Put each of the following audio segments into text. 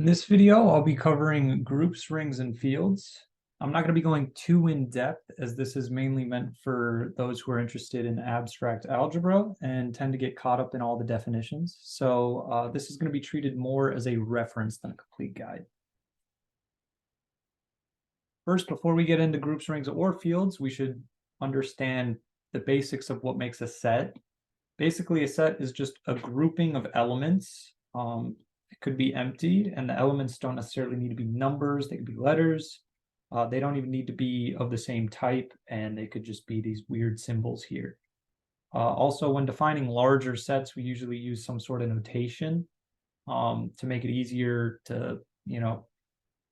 In this video, I'll be covering groups, rings, and fields. I'm not going to be going too in depth as this is mainly meant for those who are interested in abstract algebra and tend to get caught up in all the definitions. So this is going to be treated more as a reference than a complete guide. First, before we get into groups, rings, or fields, we should understand the basics of what makes a set. Basically, a set is just a grouping of elements. It could be empty, and the elements don't necessarily need to be numbers. They could be letters. They don't even need to be of the same type, and they could just be these weird symbols here. Also, when defining larger sets, we usually use some sort of notation to make it easier to,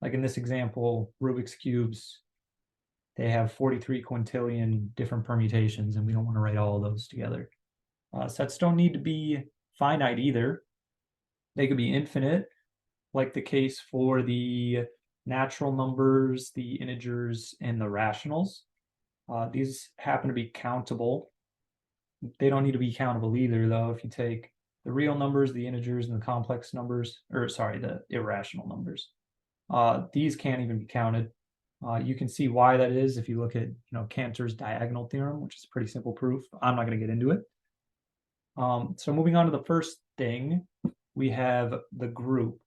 like in this example, Rubik's Cubes, they have 43 quintillion different permutations, and we don't want to write all of those together. Sets don't need to be finite either. They could be infinite, like the case for the natural numbers, the integers, and the rationals. These happen to be countable. They don't need to be countable either, though. If you take the real numbers, the integers, and the complex numbers, the irrational numbers, these can't even be counted. You can see why that is if you look at Cantor's diagonal theorem, which is a pretty simple proof. I'm not going to get into it. So moving on to the first thing, we have the group.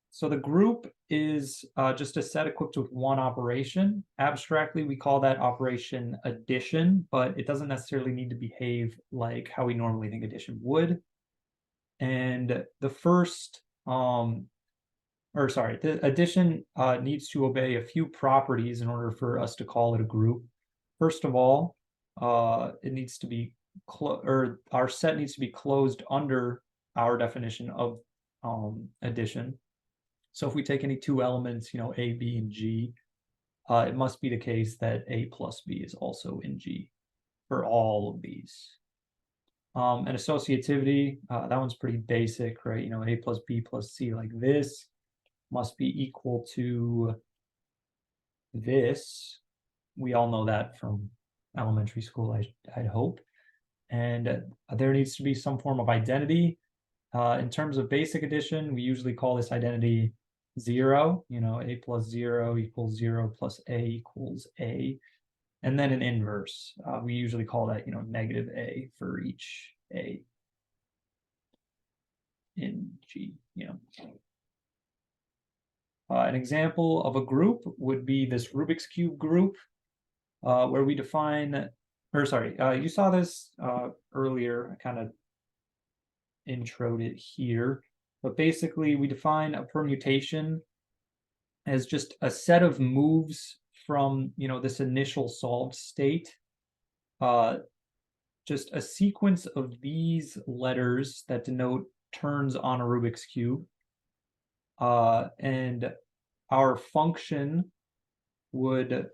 So the group is just a set equipped with one operation. Abstractly, we call that operation addition, but it doesn't necessarily need to behave like how we normally think addition would. And the first, the addition needs to obey a few properties in order for us to call it a group. First of all, it needs to be our set needs to be closed under our definition of addition. So if we take any two elements, A, B, and G, it must be the case that A plus B is also in G for all of these. And associativity, that one's pretty basic, right? A plus B plus C like this must be equal to this. We all know that from elementary school, I'd hope. And there needs to be some form of identity. In terms of basic addition, we usually call this identity 0. A plus 0 equals 0 plus A equals A. And then an inverse. We usually call that, negative A for each A in G, an example of a group would be this Rubik's Cube group, where we define, you saw this earlier, I kind of introed it here, but basically we define a permutation as just a set of moves from, this initial solved state, just a sequence of these letters that denote turns on a Rubik's Cube. And our function would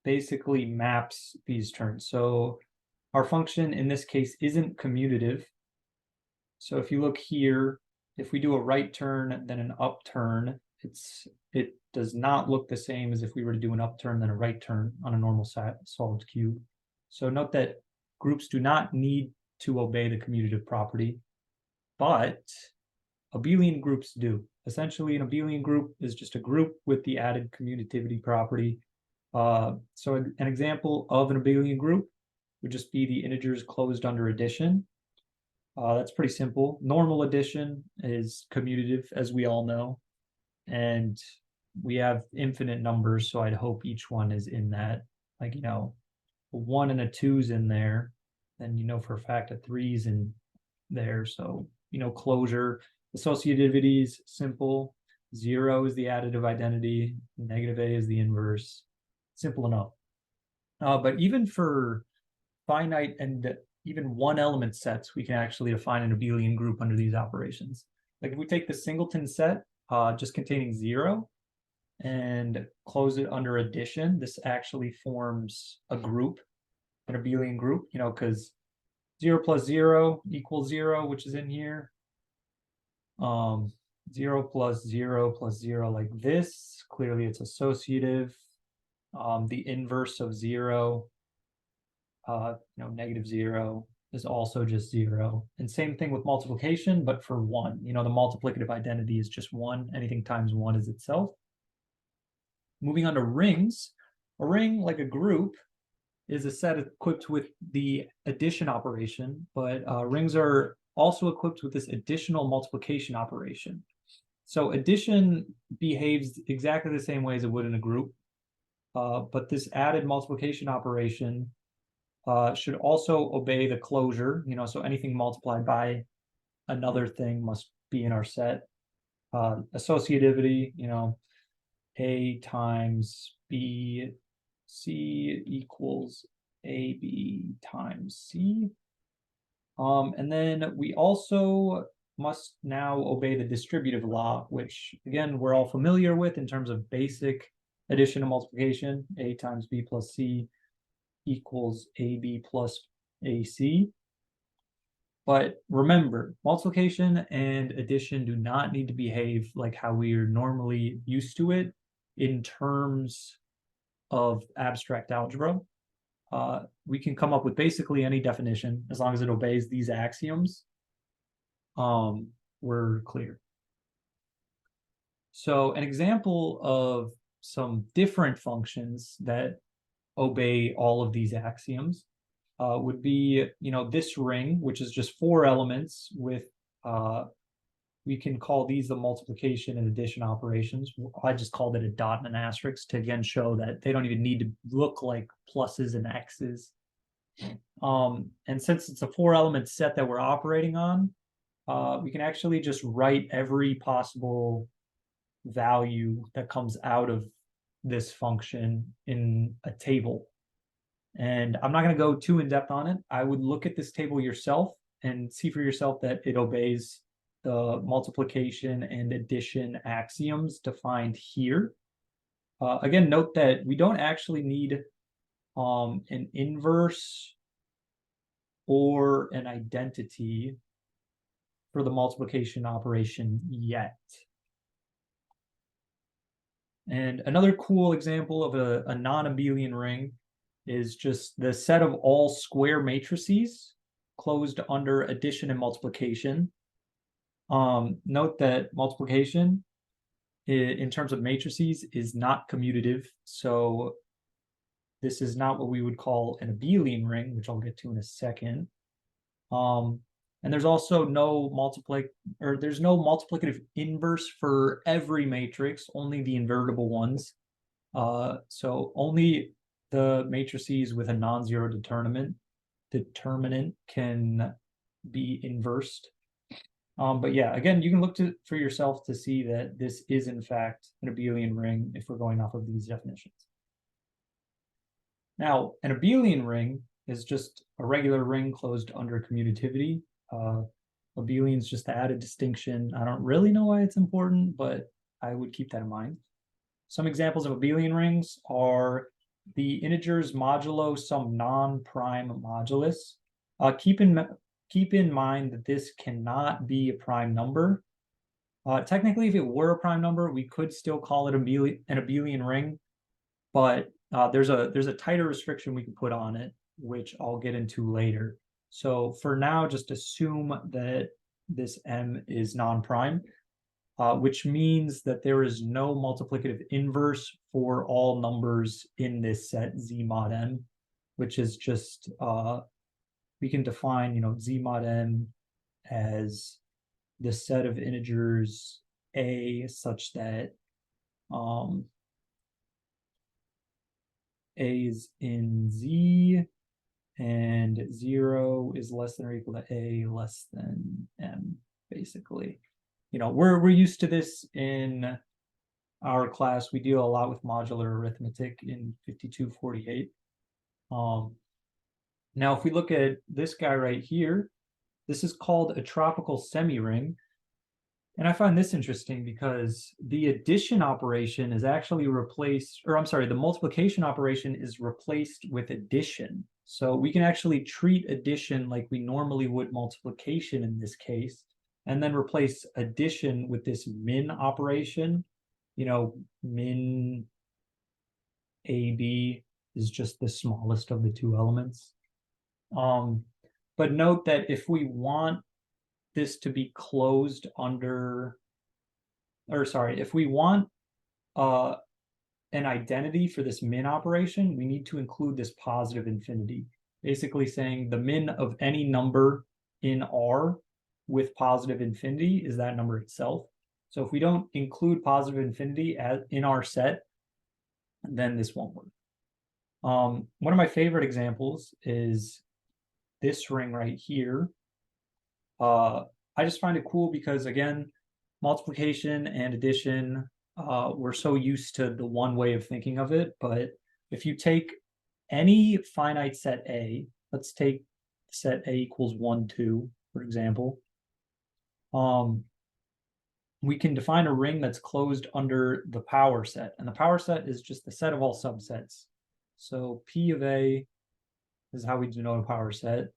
basically maps these turns. So our function in this case isn't commutative. So if you look here, if we do a right turn, then an upturn, it does not look the same as if we were to do an upturn, then a right turn on a normal solved cube. So note that groups do not need to obey the commutative property, but abelian groups do. Essentially, an abelian group is just a group with the added commutativity property. So an example of an abelian group would just be the integers closed under addition. That's pretty simple. Normal addition is commutative, as we all know. And we have infinite numbers, so I'd hope each one is in that. Like, a 1 and a 2's in there, then for a fact a 3's in there. So, closure. Associativity is simple. 0 is the additive identity. Negative A is the inverse. Simple enough. But even for finite and even one element sets, we can actually define an abelian group under these operations. Like if we take the singleton set, just containing 0, and close it under addition, this actually forms a group, an abelian group, because 0 plus 0 equals 0, which is in here. 0 plus 0 plus 0 like this. Clearly it's associative. The inverse of 0, negative 0 is also just 0. And same thing with multiplication, but for 1. You know, the multiplicative identity is just 1. Anything times 1 is itself. Moving on to rings. A ring, like a group, is a set equipped with the addition operation, but rings are also equipped with this additional multiplication operation. So addition behaves exactly the same way as it would in a group, but this added multiplication operation should also obey the closure, you know, so anything multiplied by another thing must be in our set. Associativity, you know, A times B, C equals AB times C. And then we also must now obey the distributive law, which again, we're all familiar with in terms of basic addition and multiplication. A times B plus C equals AB plus AC. But remember, multiplication and addition do not need to behave like how we are normally used to it in terms of abstract algebra. We can come up with basically any definition as long as it obeys these axioms. We're clear. So an example of some different functions that obey all of these axioms would be, you know, this ring, which is just 4 elements with, we can call these the multiplication and addition operations. I just called it a dot and an asterisk to again show that they don't even need to look like pluses and x's. And since it's a 4-element set that we're operating on, we can actually just write every possible value that comes out of this function in a table. And I'm not going to go too in depth on it. I would look at this table yourself and see for yourself that it obeys the multiplication and addition axioms defined here. Again, note that we don't actually need an inverse or an identity for the multiplication operation yet. And another cool example of a non-abelian ring is just the set of all square matrices closed under addition and multiplication. Note that multiplication in terms of matrices is not commutative. So this is not what we would call an abelian ring, which I'll get to in a second. And there's also no multiplicative inverse for every matrix, only the invertible ones. So only the matrices with a non-zero determinant can be inversed. But yeah, again, you can look for yourself to see that this is in fact an abelian ring if we're going off of these definitions. Now, an abelian ring is just a regular ring closed under commutativity. Abelian is just the added distinction. I don't really know why it's important, but I would keep that in mind. Some examples of abelian rings are the integers modulo some non-prime modulus. Keep in mind that this cannot be a prime number. Technically, if it were a prime number, we could still call it an abelian ring, but there's a tighter restriction we can put on it, which I'll get into later. So for now, just assume that this M is non-prime, which means that there is no multiplicative inverse for all numbers in this set Z mod M, which is just, we can define, you know, Z mod M as the set of integers A such that A is in Z and 0 is less than or equal to A less than M, basically. You know, we're used to this in our class. We deal a lot with modular arithmetic in 5248. Now, if we look at this guy right here, this is called a tropical semi-ring. And I find this interesting because the addition operation is actually replaced, or I'm sorry, the multiplication operation is replaced with addition. So we can actually treat addition like we normally would multiplication in this case, and then replace addition with this min operation. You know, min AB is just the smallest of the 2 elements. But note that if we want this to be closed under, or sorry, if we want an identity for this min operation, we need to include this positive infinity, basically saying the min of any number in R with positive infinity is that number itself. So if we don't include positive infinity in our set, then this won't work. One of my favorite examples is this ring right here. I just find it cool because, again, multiplication and addition, we're so used to the one way of thinking of it. But if you take any finite set A, let's take set A equals 1, 2, for example. We can define a ring that's closed under the power set. And the power set is just the set of all subsets. So P of A is how we denote a power set,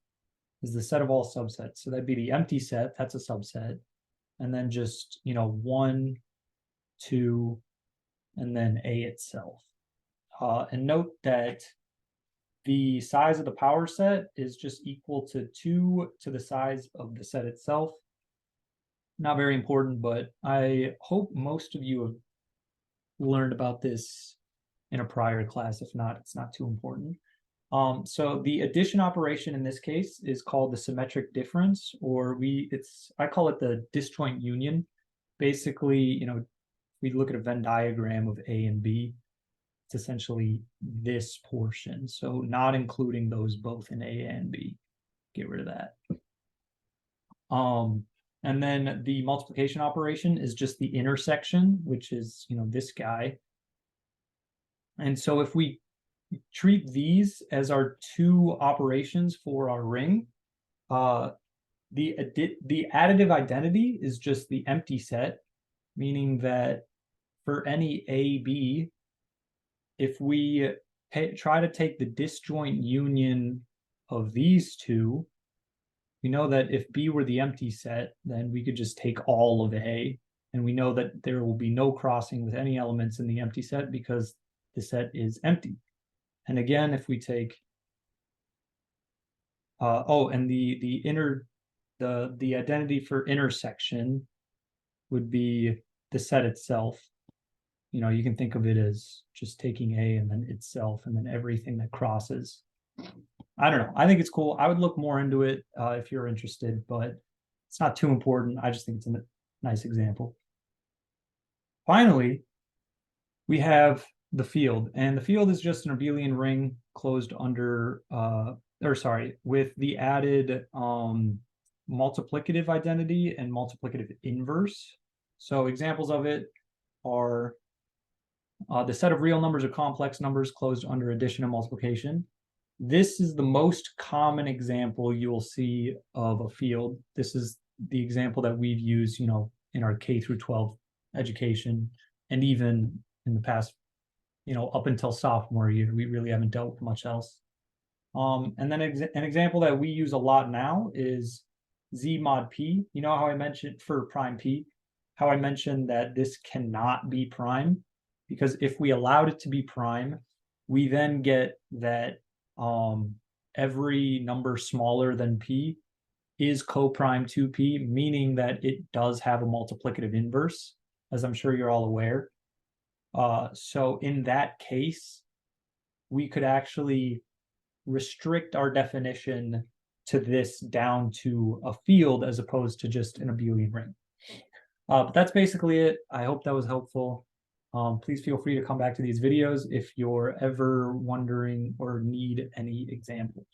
is the set of all subsets. So that'd be the empty set, that's a subset. And then just, 1, 2, and then A itself. And note that the size of the power set is just equal to 2 to the size of the set itself. Not very important, but I hope most of you have learned about this in a prior class. If not, it's not too important. So the addition operation in this case is called the symmetric difference, or I call it the disjoint union. Basically, we look at a Venn diagram of A and B, it's essentially this portion. So not including those both in A and B. Get rid of that. And then the multiplication operation is just the intersection, which is, this guy. And so if we treat these as our two operations for our ring, the additive identity is just the empty set, meaning that for any AB, if we try to take the disjoint union of these two, we know that if B were the empty set, then we could just take all of A, and we know that there will be no crossing with any elements in the empty set because the set is empty. And again, if we take, and the identity for intersection would be the set itself. You can think of it as just taking A and then itself and then everything that crosses. I don't know. I think it's cool. I would look more into it if you're interested, but it's not too important. I just think it's a nice example. Finally, we have the field, and the field is just an abelian ring closed under, with the added multiplicative identity and multiplicative inverse. So examples of it are the set of real numbers or complex numbers closed under addition and multiplication. This is the most common example you will see of a field. This is the example that we've used, in our K through 12 education, and even in the past, up until sophomore year, we really haven't dealt with much else. And then an example that we use a lot now is Z mod P. You know how I mentioned for prime P, how I mentioned that this cannot be prime, because if we allowed it to be prime, we then get that every number smaller than P is coprime to P, meaning that it does have a multiplicative inverse, as I'm sure you're all aware. So in that case, we could actually restrict our definition to this down to a field as opposed to just an abelian ring. But that's basically it. I hope that was helpful. Please feel free to come back to these videos if you're ever wondering or need any examples.